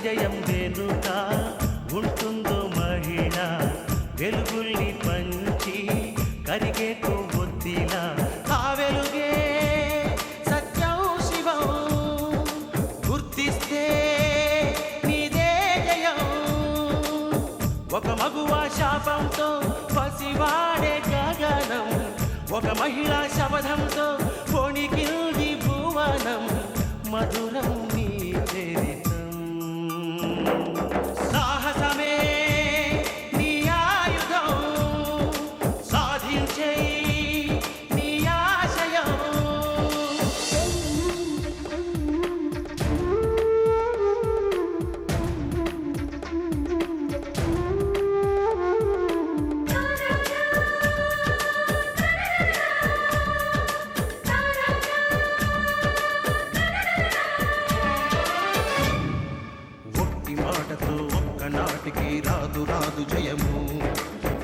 విజయం వెనుక ఉంటుందో మహిళ వెలుగుల్ని పంచి కరిగే కొవ్వొత్తిలా ఆ వెలుగే సత్యం శివం గుర్తిస్తే నీదే జయం ఒక మగువ శాపంతో పసివాడే గగనం ఒక మహిళా శపథంతో పొణికింది భువనం మధురం నీ చరితం సాహసమే నీ ఆయుధం సాధించే నీ ఆశయం నాటికి రాదు రాదు జయము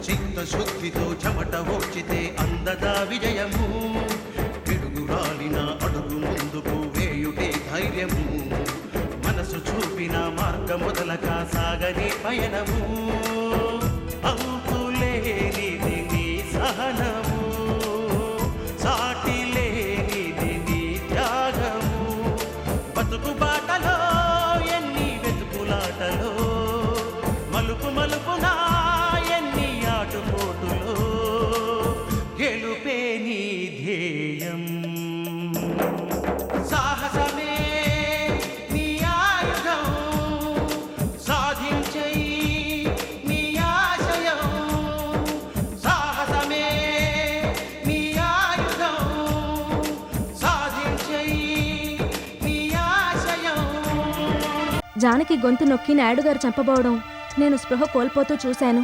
చిత్తశుద్ధితో చెమట ఓచితే అందదా విజయము పిడుగు రాలిన అడుగు ముందుకు వేయుటే ధైర్యము మనసు చూపిన మార్గం మొదలక సాగని పయనము అంతులేనిది నీ సహనము సాటి లేనిది నీ త్యాగము బతుకు బాటలో ఎన్ని వెతుకులాటలో మలుపు మలుపునా ఎన్ని ఆటుపోటులో గెలుపే నీ ధ్యేయం సాహసమే నీ ఆయుధం సాధించే నీ ఆశయం సాహసమే నీ ఆయుధం సాధించే నీ ఆశయం. జానకి గొంతు నొక్కి నాయుడుగారు చంపబోవడం నేను స్పృహ కోల్పోతూ చూశాను.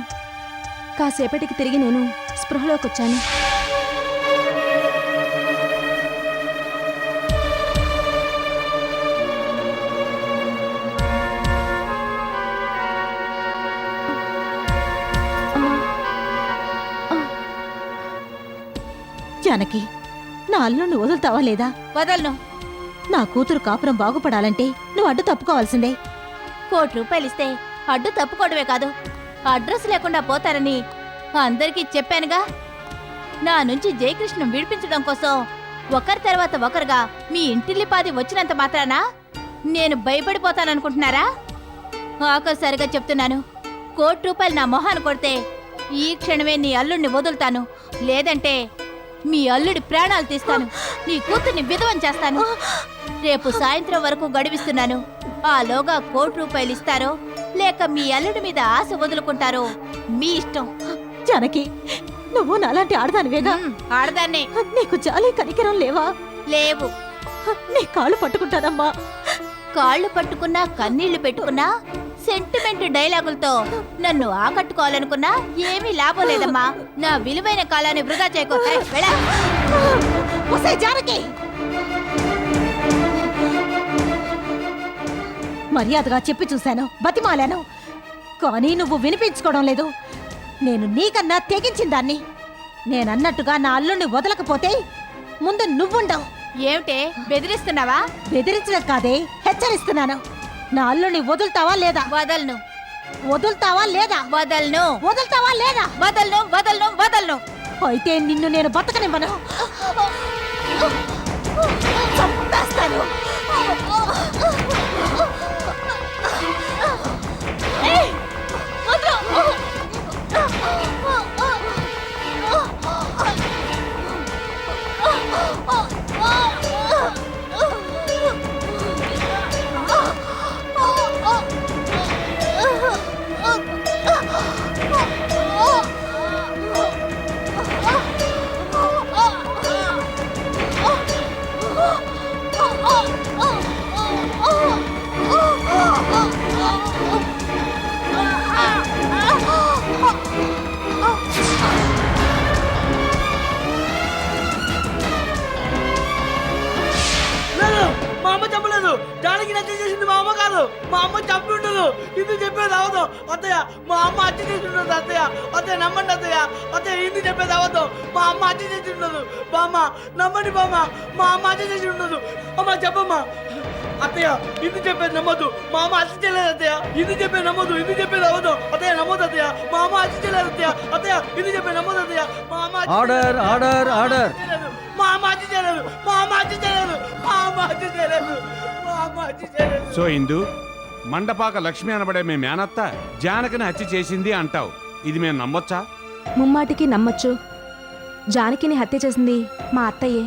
కాసేపటికి తిరిగి నేను స్పృహలోకొచ్చాను. జానకి, నా అల్లుని వదులుతావా లేదా? వదలను. నా కూతురు కాపురం బాగుపడాలంటే నువ్వు అడ్డు తప్పుకోవాల్సిందే. ₹1 ఇస్తే అడ్డు తప్పుకోవడమే కాదు, అడ్రస్ లేకుండా పోతారని అందరికీ చెప్పానుగా. నా నుంచి జయకృష్ణం విడిపించడం కోసం ఒకరి తర్వాత ఒకరుగా మీ ఇంటిల్లిపాది వచ్చినంత మాత్రాన నేను భయపడిపోతాననుకుంటున్నారా? ఆఖరిసారిగా చెప్తున్నాను, ₹1 నా మొహాన్ని కొడితే ఈ క్షణమే నీ అల్లుడిని వదులుతాను. లేదంటే మీ అల్లుడి ప్రాణాలు తీస్తాను, నీ కూతుర్ని విధవం చేస్తాను. రేపు సాయంత్రం వరకు గడివిస్తున్నాను. ఆలోగా ₹1 ఇస్తారో లేక మీ అల్లుడి మీద ఆశ వదులుకుంటారో మీ ఇష్టం. జానకి, నువ్వు నాలాంటి ఆడదానివేగా? ఆడదాన్నే. నీకు జాలి కనికరం లేవా? లేవు. నీ కాళ్ళు పట్టుకుంటానమ్మా. కాళ్ళు పట్టుకున్నా కన్నీళ్లు పెట్టుకున్నా సెంటిమెంట్ డైలాగులతో నన్ను ఆకట్టుకోవాలనుకున్నా ఏమీ లాభం లేదమ్మా. నా విలువైన కాలాన్ని వృధా చేయకో. జానకి, మర్యాదగా చెప్పి చూశాను, బతిమాలాను, కానీ నువ్వు వినిపించుకోవడం లేదు. నేను నీకన్నా తెగించిన దాన్ని. నేనన్నట్టుగా నా అల్లుణ్ణి వదలకపోతే ముందు నువ్వుండవు. ఏమిటే బెదిరిస్తున్నావా? బెదిరించడం కాదే, హెచ్చరిస్తున్నాను. నా అల్లుని వదులుతావా లేదా? వదలను. వదులుతావా లేదా? వదలను. వదులుతావా లేదా? వదలను వదలను వదలను. అయితే నిన్ను నేను బతకనివ్వను. చంపేస్తాను. జానకి హత్య చేసింది మా అమ్మ కాదు, మా అమ్మ చంపి ఉండదు. ఇది చెప్పేది అవదు అత్తయ్య. మా అమ్మ హత్య చేసి ఉండదు అత్తయ్య. అత్తయ్య నమ్మండి అత్తయ్య. అత్తయ్య ఇది చెప్పేది అవదు. మా అమ్మ హత్య చేసి ఉండదు. బామ్మ నమ్మండి బామ్మ, మా అమ్మ హత్య చేసి ఉండదు. అమ్మ చెప్పమ్మా. అత్తయ్య ఇది చెప్పేది నమ్మదు మా అమ్మ హత్య చేయలేదు అత్తయ్య ఇది చెప్పేది నమ్మదు ఇది చెప్పేది అవ్వదు అత్తయ్య నమ్మదు అత్తయ్య మా అమ్మ హత్య చేయలేదు అత్తయ్య అత్తయ్య ఇది చెప్పేది నమ్మదు అత్తయ్య మా అమ్మ ఆర్డర్ ఆర్డర్ ఆర్డర్ మా అమ్మ హత్య చేయలేదు మా అమ్మ హత్య చేయలేదు మా అమ్మ హత్య చేయలేదు మా అమ్మ హత్య చేయలేదు. సో ఇందు మండపాక లక్ష్మి అనబడే మీ మేనత్త జానకిని హత్య చేసింది అంటావు, ఇది మేము నమ్మొచ్చా? ముమ్మాటికి నమ్మొచ్చు. జానకిని హత్య చేసింది మా అత్తయ్యే.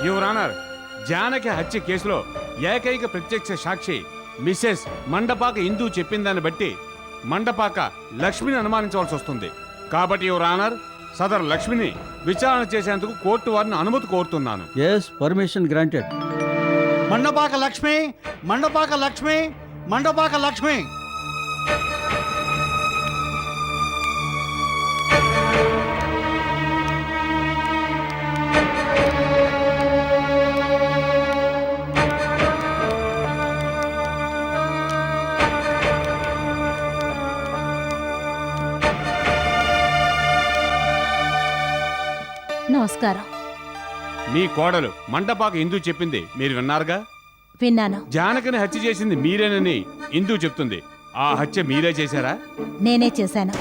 యువర్ ఆనర్, జానకి హత్య కేసులో ఏకైక ప్రత్యక్ష సాక్షి మిస్సెస్ మండపాక ఇందు చెప్పిందాన్ని బట్టి మండపాక లక్ష్మిని అనుమానించవలసి వస్తుంది. కాబట్టి యువర్ ఆనర్, సదర్ లక్ష్మిని విచారణ చేసేందుకు కోర్టు వారిని అనుమతి కోరుతున్నాను. Yes, permission granted. Mandapaka Lakshmi, Mandapaka Lakshmi, Mandapaka Lakshmi. నమస్కారం. మీ కోడలు మండపాక ఇందు చెప్పింది మీరు విన్నారుగా. విన్నాను. జానకిని హత్య చేసింది మీరేనని ఇందు చెప్తుంది. ఆ హత్య మీరే చేశారా? నేనే చేశాను.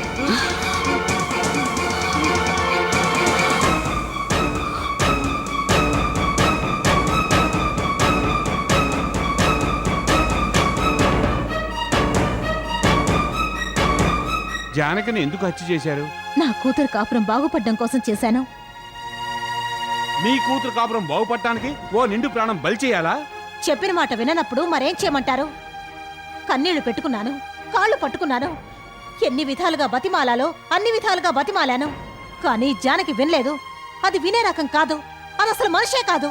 జానకిని ఎందుకు హత్య చేశారు? నా కూతురు కాపురం బాగుపడ్డం కోసం చేశాను. మీ కూతురు కాపురం బాగుపడటానికి ఓ నిండు ప్రాణం బలి చేయాలా? చెప్పిన మాట విననప్పుడు మరేం చేయమంటారు? కన్నీళ్లు పెట్టుకున్నాను, కాళ్ళు పట్టుకున్నాను, ఎన్ని విధాలుగా బతిమాలాలో అన్ని విధాలుగా బతిమాలాను. కానీ జానకి వినలేదు. అది వినే రకం కాదు, అది అసలు మనిషే కాదు.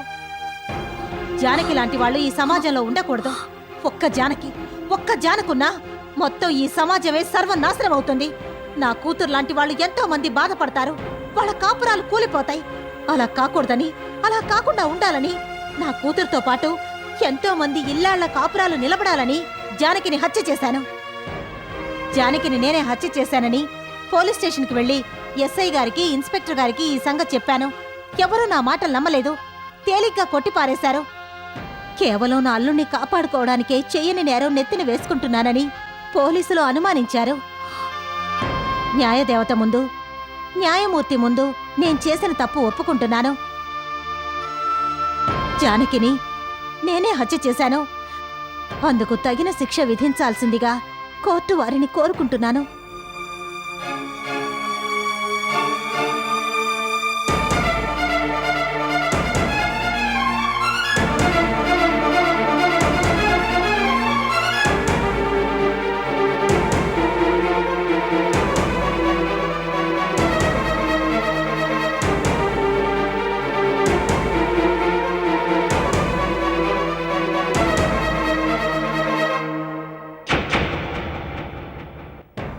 జానకి లాంటి వాళ్ళు ఈ సమాజంలో ఉండకూడదు. ఒక్క జానకున్నా మొత్తం ఈ సమాజమే సర్వనాశనం అవుతుంది. నా కూతురు లాంటి వాళ్ళు ఎంతో మంది బాధపడతారు, వాళ్ళ కాపురాలు కూలిపోతాయి. అలా కాకూడదని, అలా కాకుండా ఉండాలని, నా కూతురుతో పాటు ఎంతో మంది ఇల్లాళ్ల కాపురాలు నిలబడాలని జానకిని హత్య చేశాను. జానకిని నేనే హత్య చేశానని పోలీస్ స్టేషన్కి వెళ్లి ఎస్ఐ గారికి, ఇన్స్పెక్టర్ గారికి ఈ సంగతి చెప్పాను. ఎవరూ నా మాటలు నమ్మలేదు, తేలిగ్గా కొట్టిపారేశారు. కేవలం నా అల్లుణ్ణి కాపాడుకోవడానికే చెయ్యని నేరం నెత్తిన వేసుకుంటున్నానని పోలీసులు అనుమానించారు. న్యాయదేవత ముందు, న్యాయమూర్తి ముందు నేను చేసిన తప్పు ఒప్పుకుంటున్నాను. జానకిని నేనే హత్య చేశాను. అందుకు తగిన శిక్ష విధించాల్సిందిగా కోర్టు వారిని కోరుకుంటున్నాను.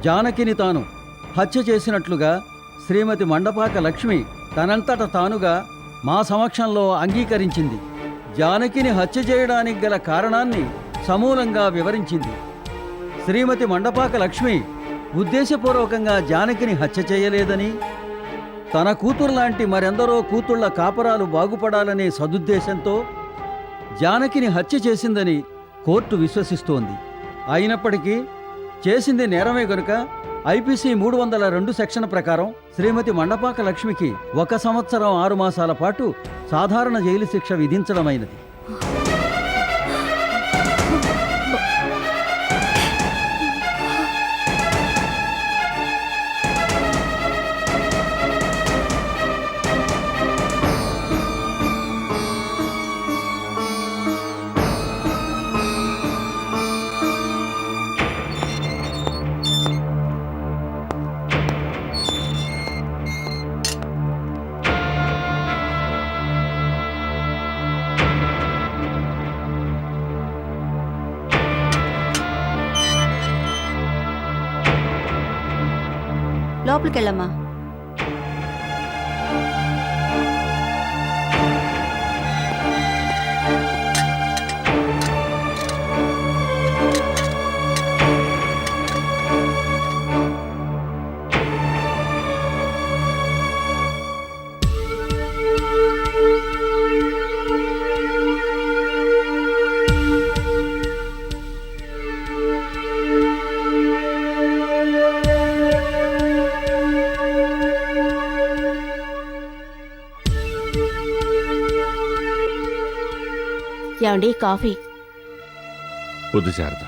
జానకిని తాను హత్య చేసినట్లుగా శ్రీమతి మండపాక లక్ష్మి తనంతట తానుగా మా సమక్షంలో అంగీకరించింది. జానకిని హత్య చేయడానికి గల కారణాన్ని సమూలంగా వివరించింది. శ్రీమతి మండపాక లక్ష్మి ఉద్దేశపూర్వకంగా జానకిని హత్య చేయలేదని, తన కూతురు లాంటి మరెందరో కూతుళ్ల కాపరాలు బాగుపడాలనే సదుద్దేశంతో జానకిని హత్య చేసిందని కోర్టు విశ్వసిస్తోంది. అయినప్పటికీ చేసింది నేరమే గనుక ఐపీసీ 302 సెక్షన్ ప్రకారం శ్రీమతి మండపాక లక్ష్మికి 1 సంవత్సరం 6 మాసాల పాటు సాధారణ జైలు శిక్ష విధించడమైనది. లోపలికెళ్ళమ్మా. ఏమండి కాఫీ? వద్దు శారద.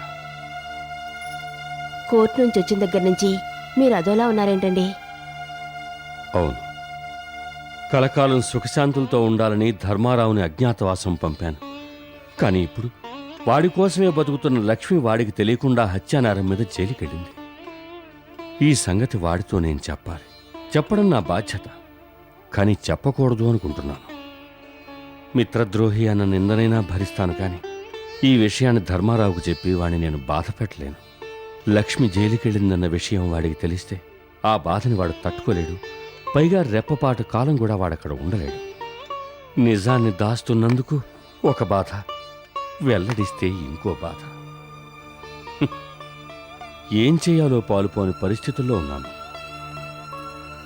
కోర్టు నుంచి వచ్చిన దగ్గర నుంచి మీరు అదోలా ఉన్నారేంటండి? అవును, కలకాలం సుఖశాంతులతో ఉండాలని ధర్మారావుని అజ్ఞాతవాసం పంపాను. కానీ ఇప్పుడు వాడి కోసమే బతుకుతున్న లక్ష్మి వాడికి తెలియకుండా హత్యానేరం మీద జైలుకెళ్ళింది. ఈ సంగతి వాడితో నేను చెప్పాలి. చెప్పడం నా బాధ్యత. కానీ చెప్పకూడదు అనుకుంటున్నాను. మిత్రద్రోహి అన్న నిందనైనా భరిస్తాను, కానీ ఈ విషయాన్ని ధర్మారావుకు చెప్పి వాడిని నేను బాధ పెట్టలేను. లక్ష్మి జైలుకెళ్ళిందన్న విషయం వాడికి తెలిస్తే ఆ బాధని వాడు తట్టుకోలేడు. పైగా రెప్పపాటు కాలం కూడా వాడక్కడ ఉండలేడు. నిజాన్ని దాస్తున్నందుకు ఒక బాధ, వెల్లడిస్తే ఇంకో బాధ. ఏం చేయాలో పాలుపోని పరిస్థితుల్లో ఉన్నాను.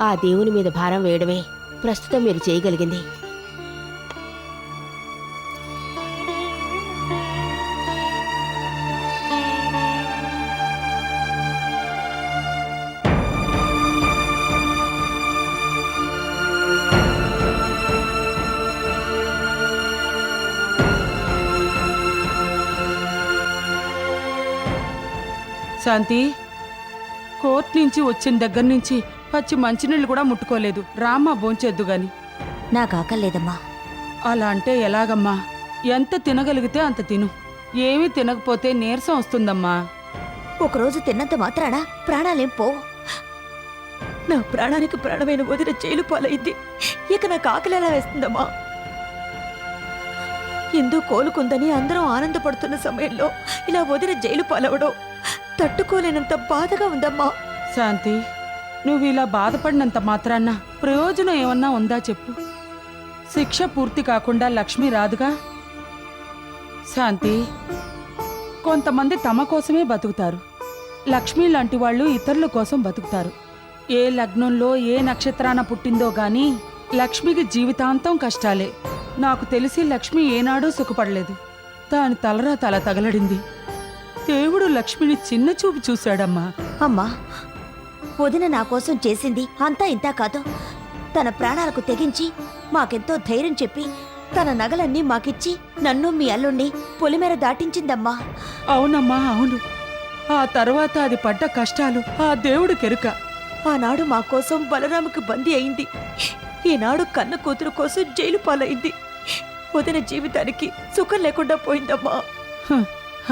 ఆ దేవుని మీద భారం వేయడమే ప్రస్తుతం మీరు చేయగలిగింది. శాంతి, కోర్టు నుంచి వచ్చిన దగ్గర నుంచి పచ్చి మంచినీళ్ళు కూడా ముట్టుకోలేదు. రామ్మా, భోంచేద్దు గాని. నాకు ఆకలేదమ్మా. అలా అంటే ఎలాగమ్మా? ఎంత తినగలిగితే అంత తిను. ఏమీ తినకపోతే నీరసం వస్తుందమ్మా. ఒకరోజు తిన్నంత మాత్రాన ప్రాణాలేం పోవు. నా ప్రాణానికి ప్రాణమైన వదిన జైలు పాలైంది. ఇక నాకు ఆకలి ఎలా వేస్తుందమ్మా? ఎందు కోలుకుందని అందరం ఆనందపడుతున్న సమయంలో ఇలా వదిన జైలు పాలవడం తట్టుకోలేనంత బాధగా ఉందమ్మా. శాంతి, నువ్వు ఇలా బాధపడినంత మాత్రాన ప్రయోజనం ఏమన్నా ఉందా చెప్పు? శిక్ష పూర్తి కాకుండా లక్ష్మి రాదుగా. శాంతి, కొంతమంది తమ కోసమే బతుకుతారు. లక్ష్మి లాంటి వాళ్ళు ఇతరుల కోసం బతుకుతారు. ఏ లగ్నంలో ఏ నక్షత్రాన పుట్టిందో గాని లక్ష్మికి జీవితాంతం కష్టాలే. నాకు తెలిసి లక్ష్మి ఏనాడూ సుఖపడలేదు. దాని తలరా తల తగలడింది. దేవుడు లక్ష్మిని చిన్న చూపు చూశాడమ్మా. అమ్మా, వదిన నా కోసం చేసింది అంతా ఇంతా కాదు. తన ప్రాణాలకు తెగించి మాకెంతో ధైర్యం చెప్పి తన నగలన్నీ మాకిచ్చి నన్ను మీ అల్లుణ్ణి పొలిమేర దాటించిందమ్మా. అవునమ్మా, అవును. ఆ తర్వాత అది పడ్డ కష్టాలు ఆ దేవుడు కెరుక. ఆనాడు మా కోసం బలరాముకి బందీ అయింది. ఈనాడు కన్న కూతురు కోసం జైలు పాలైంది. వదిన జీవితానికి సుఖం లేకుండా పోయిందమ్మా.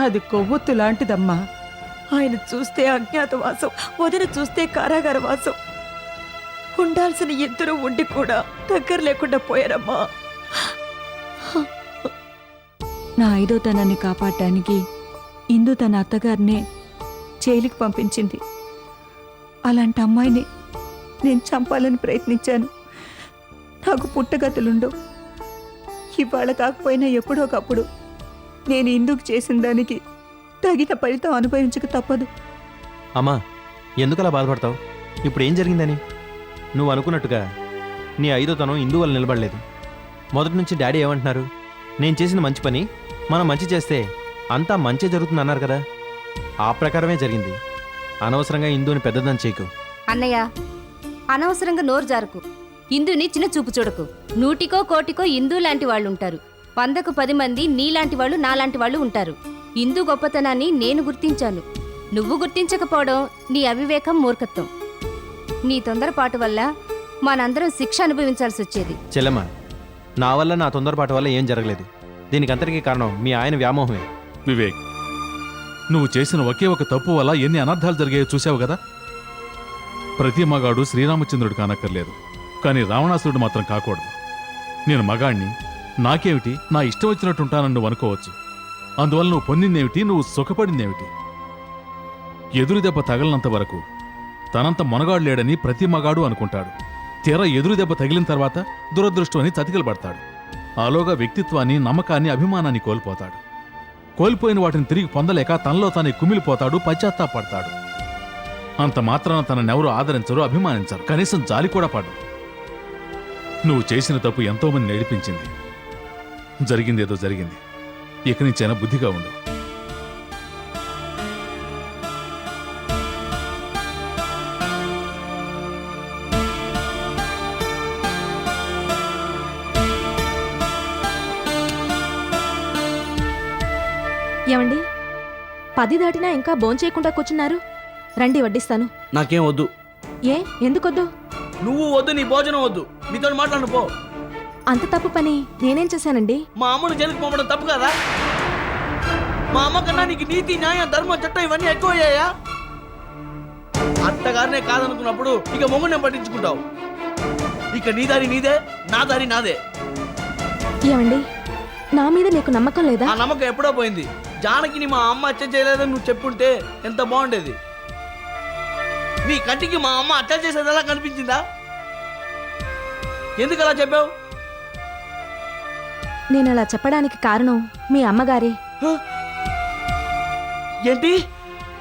అది కొవ్వొత్తు లాంటిదమ్మా. ఆయన చూస్తే అజ్ఞాతవాసం, వదిన చూస్తే కారాగారవాసం. ఉండాల్సిన ఇద్దరు ఉండి కూడా దగ్గర లేకుండా పోయారమ్మా. నా ఐదోతనాన్ని కాపాడటానికి ఇందు తన అత్తగారినే జైలుకి పంపించింది. అలాంటి అమ్మాయిని నేను చంపాలని ప్రయత్నించాను. నాకు పుట్టగతులుండవు. ఇవాళ కాకపోయినా ఎప్పుడో ఒకప్పుడు నేను ఇందుకు చేసిన దానికి తగిన ఫలితం అనుభవించక తప్పదు. అమ్మా, ఎందుకలా బాధపడతావు? ఇప్పుడు ఏం జరిగిందని? నువ్వు అనుకున్నట్టుగా నీ ఐదోతనం ఇందు వల్ల నిలబడలేదు. మొదటి నుంచి డాడీ ఏమంటున్నారు? నేను చేసిన మంచి పని మనం మంచి చేస్తే అంతా మంచి జరుగుతుంది అన్నారు కదా. ఆ ప్రకారమే జరిగింది. అనవసరంగా ఇందుని పెద్దదని చేయకు. అన్నయ్య, అనవసరంగా నోరు జారుకు. ఇందుని చిన్న చూపు చూడకు. 100కో 1,00,000కో ఇందు లాంటి వాళ్ళు ఉంటారు. 100కు 10 మంది నీలాంటి వాళ్ళు నాలాంటి వాళ్ళు ఉంటారు. ఇందు గొప్పతనాన్ని నేను గుర్తించాను. నువ్వు గుర్తించకపోవడం నీ అవివేకం, మూర్ఖత్వం. నీ తొందరపాటు వల్ల మనందరం శిక్ష అనుభవించాల్సి వచ్చేది. చెల్లెమ్మ, నా వల్ల నా తొందరపాటు వల్ల ఏం జరగలేదు. దీనికి అంతటికీ కారణం మీ ఆయన వ్యామోహమే. వివేక్, నువ్వు చేసిన ఒకే ఒక తప్పు వల్ల ఎన్ని అనర్థాలు జరిగాయో చూసావు కదా. ప్రతి మగాడు శ్రీరామచంద్రుడు కానక్కర్లేదు, కానీ రావణాసురుడు మాత్రం కాకూడదు. నేను మగాణ్ణి, నాకేమిటి, నా ఇష్టం వచ్చినట్టు ఉంటానని నువ్వు అనుకోవచ్చు. అందువల్ల నువ్వు పొందిందేమిటి, నువ్వు సుఖపడిందేమిటి? ఎదురు దెబ్బ తగలనంత వరకు తనంత మొనగాడు లేడని ప్రతి మగాడు అనుకుంటాడు. తీరా ఎదురు దెబ్బ తగిలిన తర్వాత దురదృష్టం అని చతికిలు పడతాడు. ఆలోగా వ్యక్తిత్వాన్ని, నమ్మకాన్ని, అభిమానాన్ని కోల్పోతాడు. కోల్పోయిన వాటిని తిరిగి పొందలేక తనలో తానే కుమిలిపోతాడు, పశ్చాత్తాపడతాడు. అంత మాత్రాన తననెవరూ ఆదరించరు, అభిమానించరు, కనీసం జాలి కూడా పడరు. నువ్వు చేసిన తప్పు ఎంతోమంది నేర్పించింది. జరిగిందేదో జరిగింది. ఇక నుంచైనా బుద్ధిగా ఉండు. 10 దాటినా ఇంకా భోంచేయకుండా కూర్చున్నారు. రండి వడ్డిస్తాను. నాకేం వద్దు. ఏ ఎందుకొద్దు? నువ్వు వద్దు, నీ భోజనం వద్దు. నీతో మాట్లాడు పో. అంత తప్పు పని నేనేం చేశానండి? మా అమ్మను జైలుకి పంపడం తప్పు కదా? మా అమ్మ కన్నా నీకు నీతి, న్యాయం, ధర్మం, చట్టం ఇవన్నీ ఎక్కువయ్యాయా? అత్తగారినే కాదనుకున్నప్పుడు ఇక మొగుడిని పట్టించుకుంటావు. ఇక నీ దారి నీదే, నా దారి నాదే. ఏమండి, నా మీద నీకు నమ్మకం లేదా? ఆ నమ్మకం ఎప్పుడో పోయింది. జానకిని మా అమ్మ హత్య చేయలేదని నువ్వు చెప్పుంటే ఎంత బాగుండేది. నీ కంటికి మా అమ్మ హత్య చేసేదలా కనిపించిందా? ఎందుకు అలా చెప్పావు? నేను అలా చెప్పడానికి కారణం మీ అమ్మగారే. ఏంటి,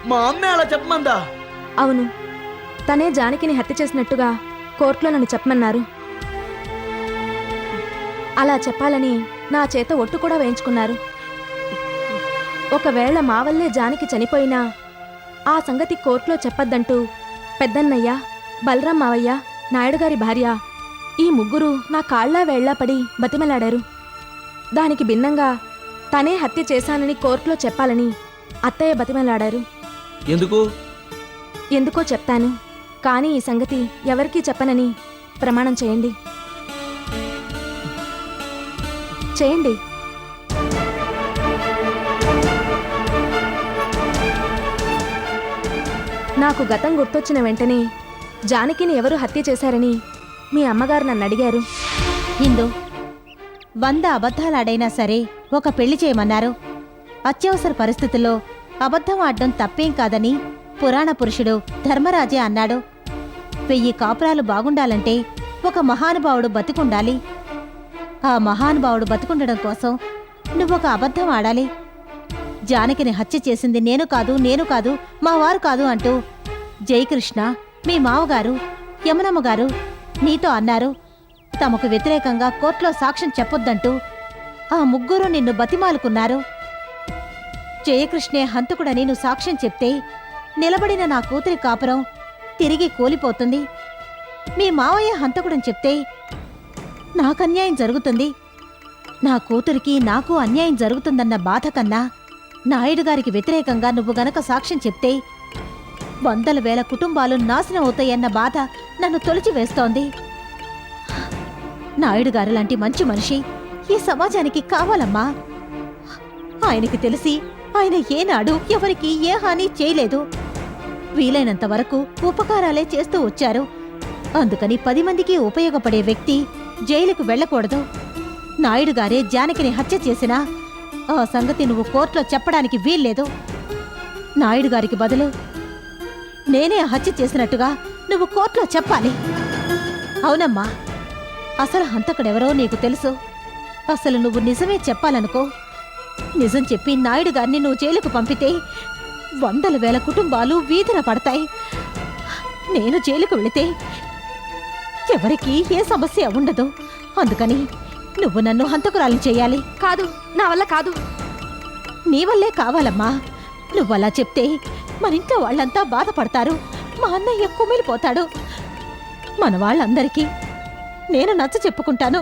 మా అమ్మే అలా చెప్పమందా? అవును, తనే జానకిని హత్య చేసినట్టుగా కోర్టులో నన్ను చెప్పమన్నారు. అలా చెప్పాలని నా చేత ఒట్టు కూడా వేయించుకున్నారు. ఒకవేళ మా వల్లే జానకి చనిపోయినా ఆ సంగతి కోర్టులో చెప్పొద్దంటూ పెద్దన్నయ్య, బలరాం మావయ్య, నాయుడుగారి భార్య ఈ ముగ్గురు నా కాళ్ళా వేళ్లా పడి బతిమలాడారు. దానికి భిన్నంగా తనే హత్య చేశానని కోర్టులో చెప్పాలని అత్తయ్య బతిమలాడారు. ఎందుకు? ఎందుకో చెప్తాను, కానీ ఈ సంగతి ఎవరికీ చెప్పనని ప్రమాణం చేయండి. చేయండి. నాకు గతం గుర్తొచ్చిన వెంటనే జానకిని ఎవరు హత్య చేశారని మీ అమ్మగారు నన్ను అడిగారు. ఇందు 100 అబద్ధాలాడైనా సరే ఒక పెళ్లి చేయమన్నారు. అత్యవసర పరిస్థితుల్లో అబద్ధం ఆడడం తప్పేం కాదని పురాణ పురుషుడు ధర్మరాజే అన్నాడు. 1000 కాపురాలు బాగుండాలంటే ఒక మహానుభావుడు బతికుండాలి. ఆ మహానుభావుడు బతికుండడం కోసం నువ్వొక అబద్ధం ఆడాలి. జానకిని హత్య చేసింది నేను కాదు, మా వారు కాదు అంటూ జయకృష్ణ, మీ మావగారు, యమునమ్మగారు నీతో అన్నారు. తమకు వ్యతిరేకంగా కోర్టులో సాక్ష్యం చెప్పొద్దంటూ ఆ ముగ్గురు నిన్ను బతిమాలుకున్నారు. జయకృష్ణే హంతకుడని నువ్వు సాక్ష్యం చెప్తే నిలబడిన నా కూతురి కాపురం తిరిగి కూలిపోతుంది. మీ మావయ్య హంతకుడని చెప్తే నాకు అన్యాయం జరుగుతుంది. నా కూతురికి నాకు అన్యాయం జరుగుతుందన్న బాధ కన్నా నాయుడు గారికి వ్యతిరేకంగా నువ్వు గనక సాక్ష్యం చెప్తే 100,000 కుటుంబాలు నాశనం అవుతాయన్న బాధ నన్ను తొలిచివేస్తోంది. నాయుడు గారు లాంటి మంచి మనిషి ఈ సమాజానికి కావాలమ్మా. ఆయనకి తెలిసి ఆయన ఏనాడు ఎవరికి ఏ హాని చేయలేదు. వీలైనంత వరకు ఉపకారాలే చేస్తూ వచ్చారు. అందుకని 10 మందికి ఉపయోగపడే వ్యక్తి జైలుకు వెళ్ళకూడదు. నాయుడు గారే జానకిని హత్య చేసినా ఆ సంగతి నువ్వు కోర్టులో చెప్పడానికి వీల్లేదు. నాయుడు గారికి బదులు నేనే హత్య చేసినట్టుగా నువ్వు కోర్టులో చెప్పాలి. అవునమ్మా, అసలు హంతకుడెవరో నీకు తెలుసు. అసలు నువ్వు నిజమే చెప్పాలనుకో. నిజం చెప్పి నాయుడు గారిని నువ్వు జైలుకు పంపితే 100,000 కుటుంబాలు వీధిన పడతాయి. నేను జైలుకు వెళితే ఎవరికీ ఏ సమస్య ఉండదు. అందుకని నువ్వు నన్ను హంతకురాలు చేయాలి. కాదు, నా వల్ల కాదు. నీ వల్లే కావాలమ్మా. నువ్వలా చెప్తే మరింట్లో వాళ్ళంతా బాధపడతారు. మా అన్నయ్య కుమిలిపోతాడు. మన వాళ్ళందరికీ నేను నచ్చ చెప్పుకుంటాను.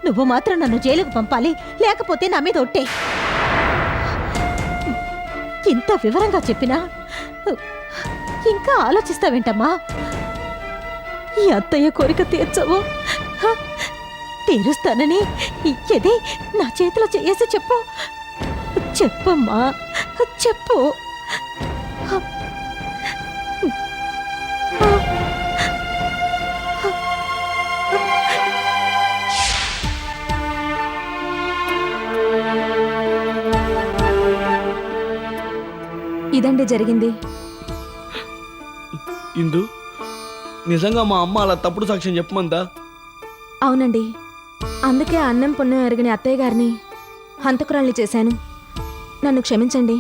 నువ్వు మాత్రం నన్ను జైలుకు పంపాలి, లేకపోతే నా మీద ఒట్టే. ఇంత వివరంగా చెప్పినా ఇంకా ఆలోచిస్తావేంటమ్మా? ఈ అత్తయ్య కోరిక తీర్చవు. తీరుస్తానని ఎది నా చేతిలో చేసి చెప్పు. చెప్పమ్మా, చెప్పు. ఇదండి జరిగింది. ఇందు, నిజంగా మా అమ్మ అలా తప్పుడు సాక్ష్యం చెప్పమందా? అవునండి, అందుకే అన్నం పుణ్యం ఎరగని అత్తయ్య గారిని హంతకురాల్ని చేశాను. నన్ను క్షమించండి.